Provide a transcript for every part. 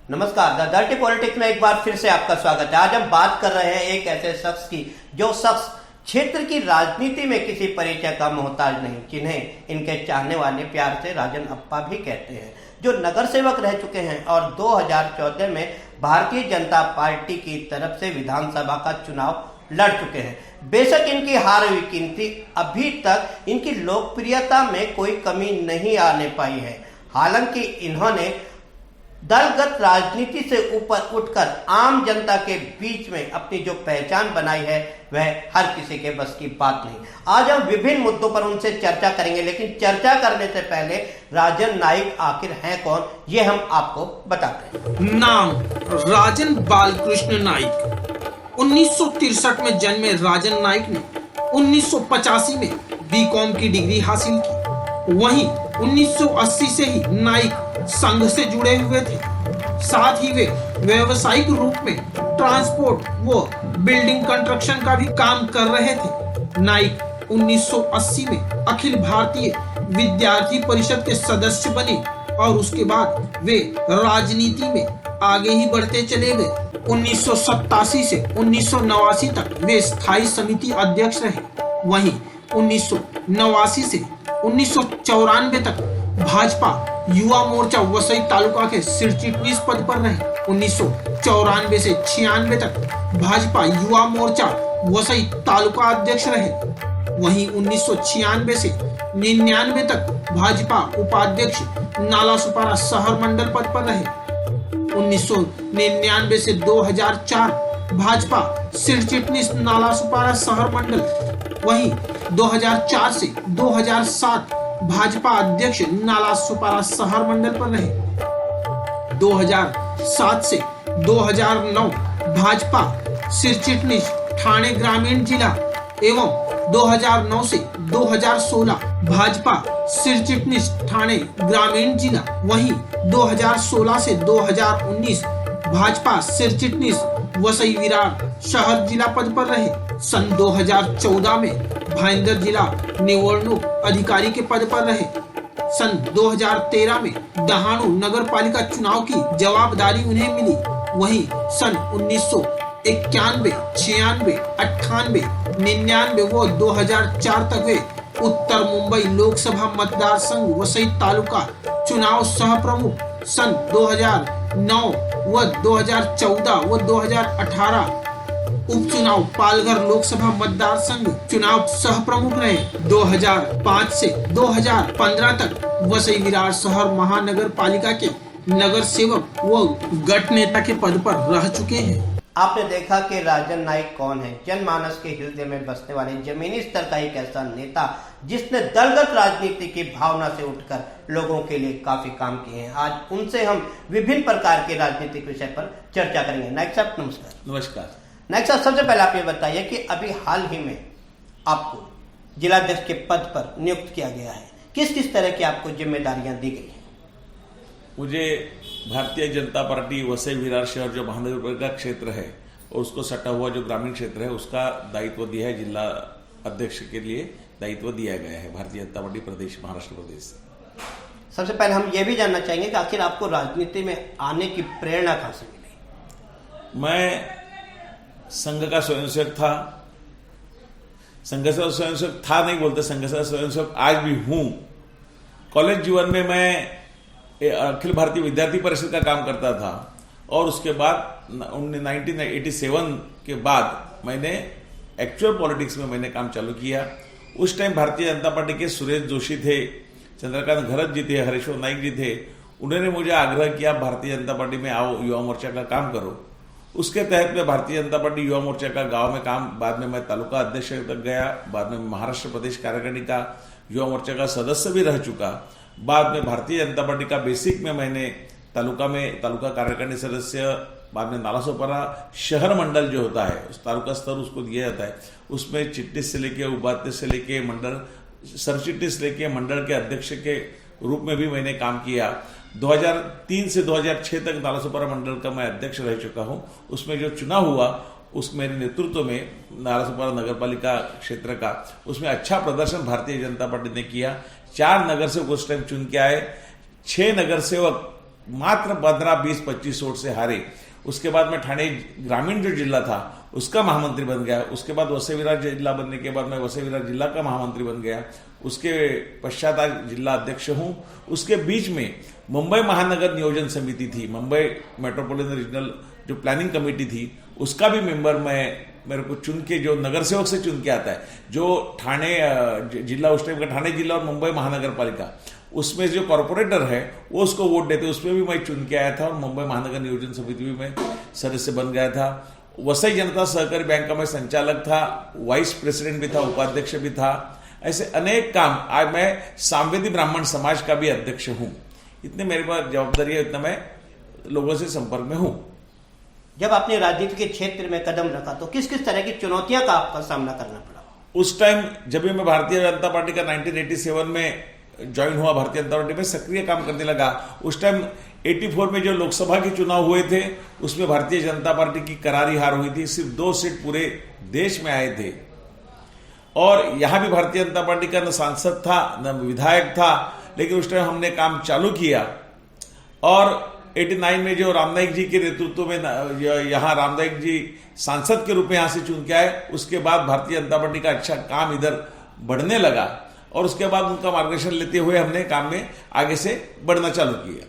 नमस्कार, the dirty politics में एक बार फिर से आपका स्वागत है। आज हम बात कर रहे हैं एक ऐसे शख्स की जो शख्स क्षेत्र की राजनीति में किसी परिचय का मोहताज नहीं, जिन्हें इनके चाहने वाले प्यार से राजन अप्पा भी कहते हैं, जो नगर सेवक रह चुके हैं और 2014 में भारतीय जनता पार्टी की तरफ से विधानसभा का चुनाव लड़ चुके हैं। बेशक इनकी हार हुई, किंतु अभी तक इनकी लोकप्रियता में कोई कमी नहीं आने पाई है। हालांकि इन्होंने दलगत राजनीति से ऊपर उठकर आम जनता के बीच में अपनी जो पहचान बनाई है वह हर किसी के बस की बात नहीं। आज हम विभिन्न मुद्दों पर उनसे चर्चा करेंगे, लेकिन चर्चा करने से पहले राजन नाइक आखिर हैं कौन, ये हम आपको बताते हैं। नाम राजन बालकृष्ण नाइक। 1963 में जन्मे राजन नाइक ने 1985 में बीकॉम की डिग्री हासिल की। वहीं 1980 से ही नाइक संघ से जुड़े हुए थे। साथ ही वे व्यावसायिक रूप में ट्रांसपोर्ट व बिल्डिंग कंस्ट्रक्शन का भी काम कर रहे थे। नाइक 1980 में अखिल भारतीय विद्यार्थी परिषद के सदस्य बने और उसके बाद वे राजनीति में आगे ही बढ़ते चले गए। 1987 से 1989 तक वे स्थायी समिति अध्यक्ष रहे। वहीं 1989 से 1994 तक भाजपा युवा मोर्चा वसई तालुका के चिटनीस पद पर रहे। 1994 से 96 तक भाजपा युवा मोर्चा वसई तालुका अध्यक्ष रहे। वहीं 1996 से 99 तक भाजपा उपाध्यक्ष नालासोपारा शहर मंडल पद पर रहे। 1999 से 2004 भाजपा चिटनीस नालासोपारा शहर मंडल। वहीं 2004 से 2007 भाजपा अध्यक्ष नालासोपारा शहर मंडल पर रहे। 2007 से 2009 भाजपा चिटनीस ठाणे ग्रामीण जिला एवं 2009 से 2016 भाजपा चिटनीस ठाणे ग्रामीण जिला। वहीं 2016 से 2019 भाजपा चिटनीस वसई विरार शहर जिला पद पर रहे। सन 2014 में भाईंदर जिला निवडणूक अधिकारी के पद पर रहे। सन 2013 में डहाणू नगर पालिका चुनाव की जवाबदारी उन्हें मिली। वहीं सन 1991, 96, 98, 99 व 2004 तक वे उत्तर मुंबई लोकसभा मतदार संघ वसई तालुका चुनाव सह प्रमुख। सन 2009 व 2014 व 2018 उपचुनाव पालघर लोकसभा मतदार संघ चुनाव सह प्रमुख रहे। 2005 से 2015 तक वसई विरार शहर महानगर पालिका के नगर सेवक व गट नेता के पद पर रह चुके हैं। आपने देखा कि राजन नाइक कौन है। जनमानस के हृदय में बसने वाले जमीनी स्तर का एक ऐसा नेता जिसने दलगत राजनीति की भावना से उठकर लोगों के लिए काफी काम किए हैं। आज उनसे हम विभिन्न प्रकार के राजनीतिक विषय पर चर्चा करेंगे। नाइक साहब नमस्कार। नमस्कार। नाइक साहब, सबसे पहले आप ये बताइए कि अभी हाल ही में आपको जिलाध्यक्ष के पद पर नियुक्त किया गया है, किस किस तरह की आपको जिम्मेदारियां दी गई हैं? मुझे भारतीय जनता पार्टी वसई विरार शहर जो महानगर का क्षेत्र है और उसको सटा हुआ जो ग्रामीण क्षेत्र है उसका दायित्व दिया है। जिला अध्यक्ष के लिए दायित्व दिया गया है भारतीय जनता पार्टी प्रदेश महाराष्ट्र प्रदेश। सबसे पहले हम ये भी जानना चाहेंगे कि आखिर आपको राजनीति में आने की प्रेरणा कहां से मिली? मैं संघ का स्वयंसेवक था। संघ का स्वयंसेवक था नहीं बोलते, संघ का स्वयंसेवक आज भी हूं। कॉलेज जीवन में मैं अखिल भारतीय विद्यार्थी परिषद का काम करता था और उसके बाद 1987 के बाद मैंने एक्चुअल पॉलिटिक्स में मैंने काम चालू किया। उस टाइम भारतीय जनता पार्टी के सुरेश जोशी थे, चंद्रकांत घरत जी थे, हरेश्वर नाइक जी थे। उन्होंने मुझे आग्रह किया भारतीय जनता पार्टी में आओ, युवा मोर्चा का काम करो। उसके तहत मैं भारतीय जनता पार्टी युवा मोर्चा का गांव में काम, बाद में मैं तालुका अध्यक्ष तक गया, बाद में महाराष्ट्र प्रदेश कार्यकारिणी का युवा मोर्चा का सदस्य भी रह चुका। बाद में भारतीय जनता पार्टी का बेसिक में मैंने तालुका कार्यकारिणी सदस्य, बाद में नालासोपारा शहर मंडल जो होता है उस तालुका स्तर उसको दिया जाता है, उसमें चिटनीस से लेके उपाध्यक्ष से लेके मंडल सर चिटनीस लेके मंडल के अध्यक्ष के रूप में भी मैंने काम किया। 2003 से 2006 तक नालासोपारा मंडल का मैं अध्यक्ष रह चुका हूं। उसमें जो चुनाव हुआ उस मेरे नेतृत्व में नालासोपारा नगर पालिका क्षेत्र का, उसमें अच्छा प्रदर्शन भारतीय जनता पार्टी ने किया। 4 नगर सेवक उस टाइम चुन के आए। 6 नगर सेवक मात्र 15, 20, 25 वोट से हारे। उसके बाद मैं ठाणे ग्रामीण जो जिला था उसका महामंत्री बन गया। उसके बाद वसई विरार जिला बनने के बाद मैं वसई विरार जिला का महामंत्री बन गया। उसके पश्चात आज जिला अध्यक्ष हूं। उसके बीच में मुंबई महानगर नियोजन समिति थी, मुंबई मेट्रोपॉलिटन रीजनल जो प्लानिंग कमेटी थी, उसका भी मेंबर मेरे को चुन के, जो नगर सेवक से चुन के आता है, जो ठाणे जिला उस टाइम का ठाणे जिला और मुंबई महानगर पालिका, उसमें जो कॉर्पोरेटर है वो उसको वोट देते, उसमें भी मैं चुन के आया था और मुंबई महानगर नियोजन समिति में मैं सदस्य बन गया था। वसई जनता सहकारी बैंक का मैं संचालक था, वाइस प्रेसिडेंट भी था, उपाध्यक्ष भी था। ऐसे अनेक काम। आज मैं सामवेदी ब्राह्मण समाज का भी अध्यक्ष हूं। इतने मेरे पास जवाबदारी है, इतना मैं लोगों से संपर्क में हूं। जब आपने राजनीति के क्षेत्र में कदम रखा तो किस किस तरह की चुनौतियां का आपका सामना करना पड़ा? उस टाइम जब भी मैं भारतीय जनता पार्टी का 1987 में ज्वाइन हुआ, भारतीय जनता पार्टी में सक्रिय काम करने लगा। उस टाइम 84 में जो लोकसभा के चुनाव हुए थे उसमें भारतीय जनता पार्टी की करारी हार हुई थी। सिर्फ 2 सीट पूरे देश में आए थे और यहां भी भारतीय जनता पार्टी का न सांसद था न विधायक था, लेकिन उस टाइम हमने काम चालू किया और 89 में जो रामनाईक जी के नेतृत्व में यहाँ रामनाईक जी सांसद के रूप में यहां से चुन के आए। उसके बाद भारतीय जनता पार्टी का अच्छा काम इधर बढ़ने लगा और उसके बाद उनका मार्गदर्शन लेते हुए हमने काम में आगे से बढ़ना चालू किया।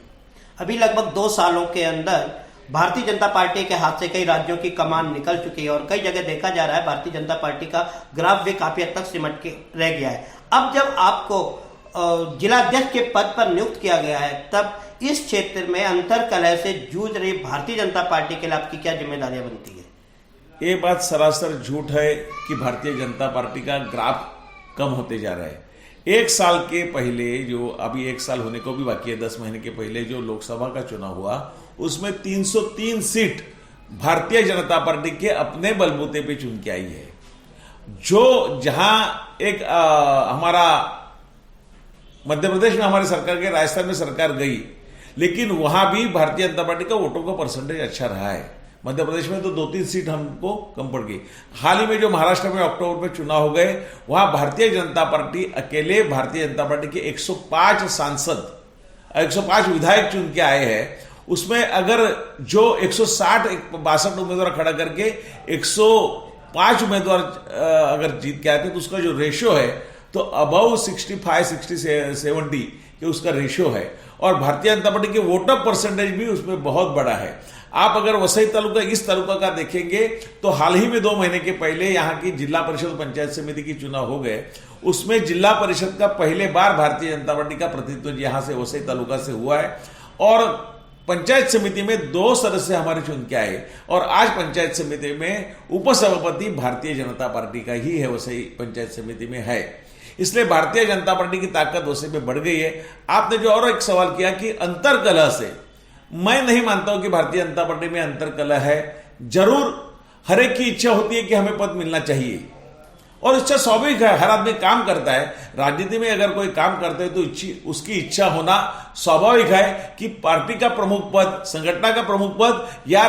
अभी लगभग 2 सालों के अंदर भारतीय जनता पार्टी के हाथ से कई राज्यों की कमान निकल चुकी है और कई जगह देखा जा रहा है भारतीय जनता पार्टी का ग्राफ भी काफी हद तक सिमट के रह गया है। अब जब आपको जिलाध्यक्ष के पद पर नियुक्त किया गया है, तब इस क्षेत्र में अंतर कलह से जूझ रही भारतीय जनता पार्टी के लिए आपकी क्या जिम्मेदारियां बनती है? ये बात सरासर झूठ है कि भारतीय जनता पार्टी का ग्राफ कम होते जा रहा है। 1 साल के पहले, जो अभी 1 साल होने को भी बाकी है, 10 महीने के पहले जो लोकसभा का चुनाव हुआ उसमें 303 सीट भारतीय जनता पार्टी के अपने बलबूते पे चुन के आई है। जो जहां एक हमारा मध्य प्रदेश में हमारी सरकार गई, राजस्थान में सरकार गई, लेकिन वहां भी भारतीय जनता पार्टी का वोटों का परसेंटेज अच्छा रहा है। मध्य प्रदेश में तो 2-3 सीट हमको कम पड़ गई। हाल ही में जो महाराष्ट्र में अक्टूबर में चुनाव हो गए, वहां भारतीय जनता पार्टी अकेले भारतीय जनता पार्टी के 105 सांसद, 105 विधायक चुन के आए हैं। उसमें अगर जो 162 उम्मीदवार खड़ा करके 105 उम्मीदवार अगर जीत के आए थे तो उसका जो रेशियो है तो अबाउ 65-70 के उसका रेशियो है और भारतीय जनता पार्टी के वोटर परसेंटेज भी उसमें बहुत बड़ा है। आप अगर वसई तालुका, इस तालुका का देखेंगे तो हाल ही में 2 महीने के पहले यहाँ की जिला परिषद पंचायत समिति की चुनाव हो गए। उसमें जिला परिषद का पहले बार भारतीय जनता पार्टी का प्रतिनिधित्व यहाँ से वसई तालुका से हुआ है और पंचायत समिति में 2 सदस्य हमारे चुन के आए और आज पंचायत समिति में उपसभापति भारतीय जनता पार्टी का ही है, वसई पंचायत समिति में है। इसलिए भारतीय जनता पार्टी की ताकत वैसे में बढ़ गई है। आपने जो और एक सवाल किया कि अंतरकलह से, मैं नहीं मानता हूं कि भारतीय जनता पार्टी में अंतरकलह है। जरूर हर एक की इच्छा होती है कि हमें पद मिलना चाहिए और इच्छा स्वाभाविक है, हर आदमी काम करता है। राजनीति में अगर कोई काम करते हैं तो उसकी इच्छा होना स्वाभाविक है कि पार्टी का प्रमुख पद, संगठन का प्रमुख पद या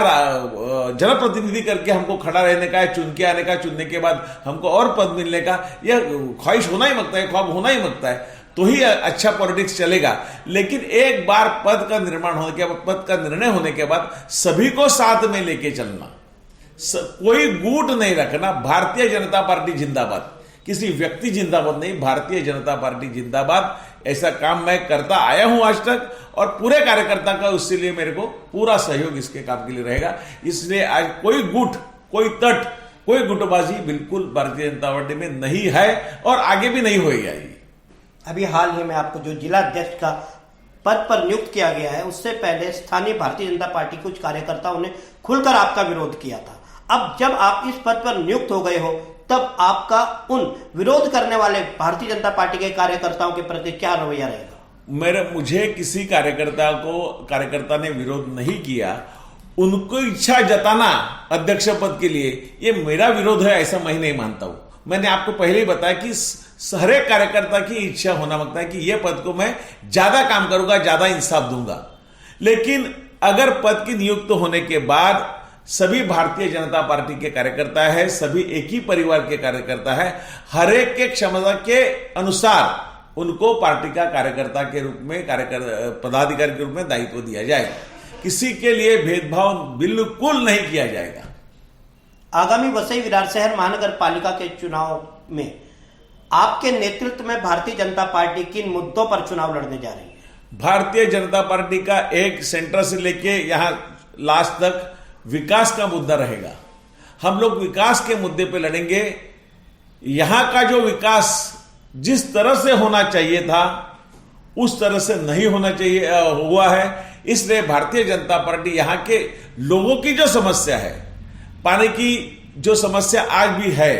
जनप्रतिनिधि करके हमको खड़ा रहने का है, चुन के आने का, चुनने के बाद हमको और पद मिलने का, यह ख्वाहिश होना ही मांगता है, ख्वाब होना ही मांगता है, तो ही अच्छा पॉलिटिक्स चलेगा। लेकिन एक बार पद का निर्माण होने के बाद, पद का निर्णय होने के बाद सभी को साथ में लेके चलना, कोई गुट नहीं रखना। भारतीय जनता पार्टी जिंदाबाद, किसी व्यक्ति जिंदाबाद नहीं, भारतीय जनता पार्टी जिंदाबाद। ऐसा काम मैं करता आया हूं आज तक और पूरे कार्यकर्ता का उसके लिए मेरे को पूरा सहयोग इसके काम के लिए रहेगा। इसलिए आज कोई गुट, कोई तट, कोई गुटबाजी बिल्कुल भारतीय जनता पार्टी में नहीं है और आगे भी नहीं होएगा। अभी हाल ही में आपको जो जिलाध्यक्ष का पद पर नियुक्त किया गया है, उससे पहले स्थानीय भारतीय जनता पार्टी कुछ कार्यकर्ताओं ने खुलकर आपका विरोध किया था। अब जब आप इस पद पर नियुक्त हो गए हो, तब आपका उन विरोध करने वाले भारतीय जनता पार्टी के कार्यकर्ताओं के प्रति क्या रवैया रहेगा? मुझे किसी कार्यकर्ता ने विरोध नहीं किया। उनको इच्छा जताना अध्यक्ष पद के लिए ये मेरा विरोध है ऐसा मैं नहीं मानता हूं। मैंने आपको पहले ही बताया कि हर एक कार्यकर्ता की इच्छा होना मांगता है कि यह पद को मैं ज्यादा काम करूंगा, ज्यादा इंसाफ दूंगा। लेकिन अगर पद की नियुक्त होने के बाद सभी भारतीय जनता पार्टी के कार्यकर्ता है, सभी एक ही परिवार के कार्यकर्ता है, हर एक के क्षमता के अनुसार उनको पार्टी का कार्यकर्ता के रूप में पदाधिकारी के रूप में दायित्व दिया जाएगा। किसी के लिए भेदभाव बिल्कुल नहीं किया जाएगा। आगामी वसई विरार शहर महानगर पालिका के चुनाव में आपके नेतृत्व में भारतीय जनता पार्टी किन मुद्दों पर चुनाव लड़ने जा रही है? भारतीय जनता पार्टी का एक सेंटर से लेके यहां लास्ट तक विकास का मुद्दा रहेगा। हम लोग विकास के मुद्दे पे लड़ेंगे। यहां का जो विकास जिस तरह से होना चाहिए था उस तरह से नहीं होना चाहिए हुआ है। इसलिए भारतीय जनता पार्टी यहां के लोगों की जो समस्या है, पानी की जो समस्या आज भी है,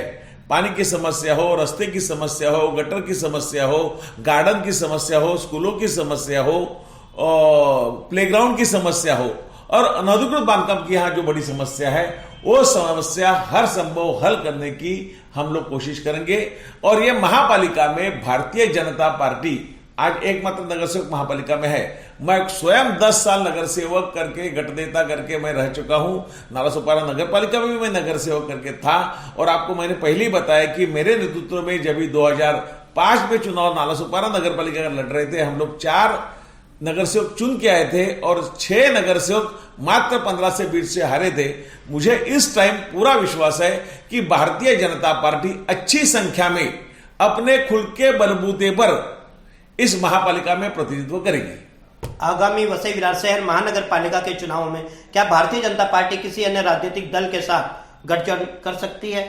पानी की समस्या हो, रास्ते की समस्या हो, गटर की समस्या हो, गार्डन की समस्या हो, स्कूलों की समस्या हो, प्लेग्राउंड की समस्या हो और अनधिकृत बांधकाम की यहां जो बड़ी समस्या है, वो समस्या हर संभव हल करने की हम लोग कोशिश करेंगे। और ये महापालिका में भारतीय जनता पार्टी आज एकमात्र नगर सेवक महापालिका में है। मैं स्वयं 10 साल नगर सेवक करके गठनेता करके मैं रह चुका हूं। नालासोपारा नगर पालिका में भी मैं नगर सेवक करके था। और आपको मैंने पहले ही बताया कि मेरे नेतृत्व में जब 2005 में चुनाव नालासोपारा नगर पालिका का लड़ रहे थे, हम लोग 4 नगर सेवक चुन के आए थे और 6 नगर सेवक मात्र 15 से 20 से हारे थे। मुझे इस टाइम पूरा विश्वास है कि भारतीय जनता पार्टी अच्छी संख्या में अपने खुद के बलबूते पर इस महापालिका में प्रतिनिधित्व करेगी। आगामी वसई विरार शहर महानगर पालिका के चुनाव में क्या भारतीय जनता पार्टी किसी अन्य राजनीतिक दल के साथ गठजोड़ कर सकती है?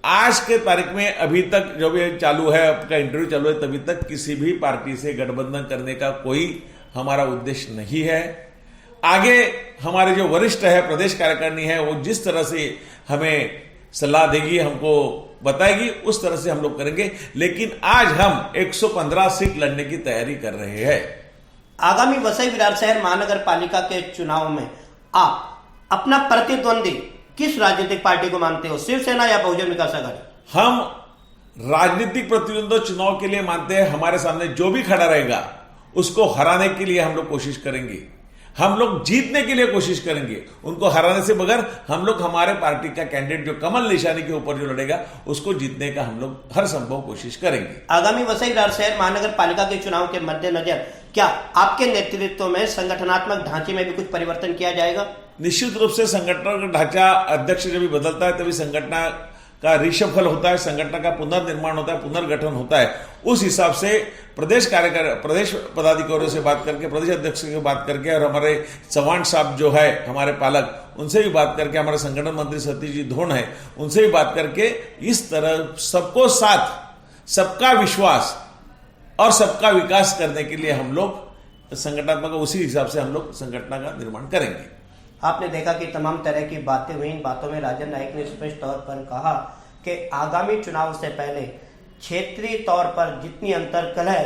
आज के तारीख में अभी तक जब ये चालू है, आपका इंटरव्यू चालू है, तभी तक किसी भी पार्टी से गठबंधन करने का कोई हमारा उद्देश्य नहीं है। आगे हमारे जो वरिष्ठ है, प्रदेश कार्यकारिणी है, वो जिस तरह से हमें सलाह देगी, हमको बताएगी, उस तरह से हम लोग करेंगे। लेकिन आज हम 115 सीट लड़ने की तैयारी कर रहे हैं। आगामी वसई विरार शहर महानगर पालिका के चुनाव में आप अपना प्रतिद्वंदी किस राजनीतिक पार्टी को मानते हो, शिवसेना या बहुजन विकास आघाड़ी? हम राजनीतिक प्रतिद्वंदी चुनाव के लिए मानते हैं। हमारे सामने जो भी खड़ा रहेगा उसको हराने के लिए हम लोग कोशिश करेंगे। हम लोग जीतने के लिए कोशिश करेंगे, उनको हराने से बगैर। हम लोग हमारे पार्टी का कैंडिडेट जो कमल निशानी के ऊपर जो लड़ेगा उसको जीतने का हम लोग हर संभव कोशिश करेंगे। आगामी वसई विरार शहर महानगर पालिका के चुनाव के मद्देनजर क्या आपके नेतृत्व में संगठनात्मक ढांचे में भी कुछ परिवर्तन किया जाएगा? निश्चित रूप से संगठन का ढांचा अध्यक्ष जब भी बदलता है तभी संगठन का रिशफल होता है, संगठन का पुनर्निर्माण होता है, पुनर्गठन होता है। उस हिसाब से प्रदेश पदाधिकारियों से बात करके, प्रदेश अध्यक्ष से बात करके और हमारे चौहान साहब जो है हमारे पालक, उनसे भी बात करके, हमारे संगठन मंत्री सतीश जी धोन है, उनसे भी बात करके इस तरह सबको साथ, सबका विश्वास और सबका विकास करने के लिए हम लोग संगठनात्मक उसी हिसाब से हम लोग संगठन का निर्माण करेंगे। आपने देखा कि तमाम तरह की बातें हुई। इन बातों में राजन नायक ने स्पष्ट तौर पर कहा कि आगामी चुनाव से पहले क्षेत्रीय तौर पर जितनी अंतर्कलह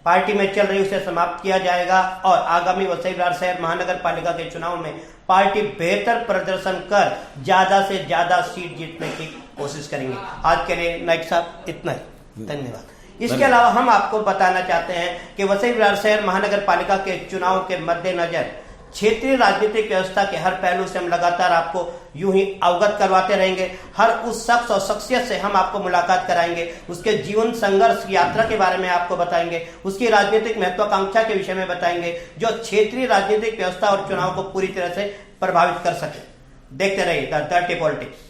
पार्टी में चल रही उसे समाप्त किया जाएगा और आगामी वसई विरार शहर महानगर पालिका के चुनाव में पार्टी बेहतर प्रदर्शन कर ज्यादा से ज्यादा सीट जीतने की कोशिश करेंगे। आज के लिए नायक साहब इतना ही, धन्यवाद। इसके अलावा हम आपको बताना चाहते हैं कि वसई विरार शहर महानगर पालिका के चुनाव के मद्देनजर क्षेत्रीय राजनीतिक व्यवस्था के हर पहलू से हम लगातार आपको यूं ही अवगत करवाते रहेंगे। हर उस शख्स और शख्सियत से हम आपको मुलाकात कराएंगे, उसके जीवन संघर्ष यात्रा के बारे में आपको बताएंगे, उसकी राजनीतिक महत्वाकांक्षा के विषय में बताएंगे जो क्षेत्रीय राजनीतिक व्यवस्था और चुनाव को पूरी तरह से प्रभावित कर सके। देखते रहिए द डर्टी पॉलिटिक्स।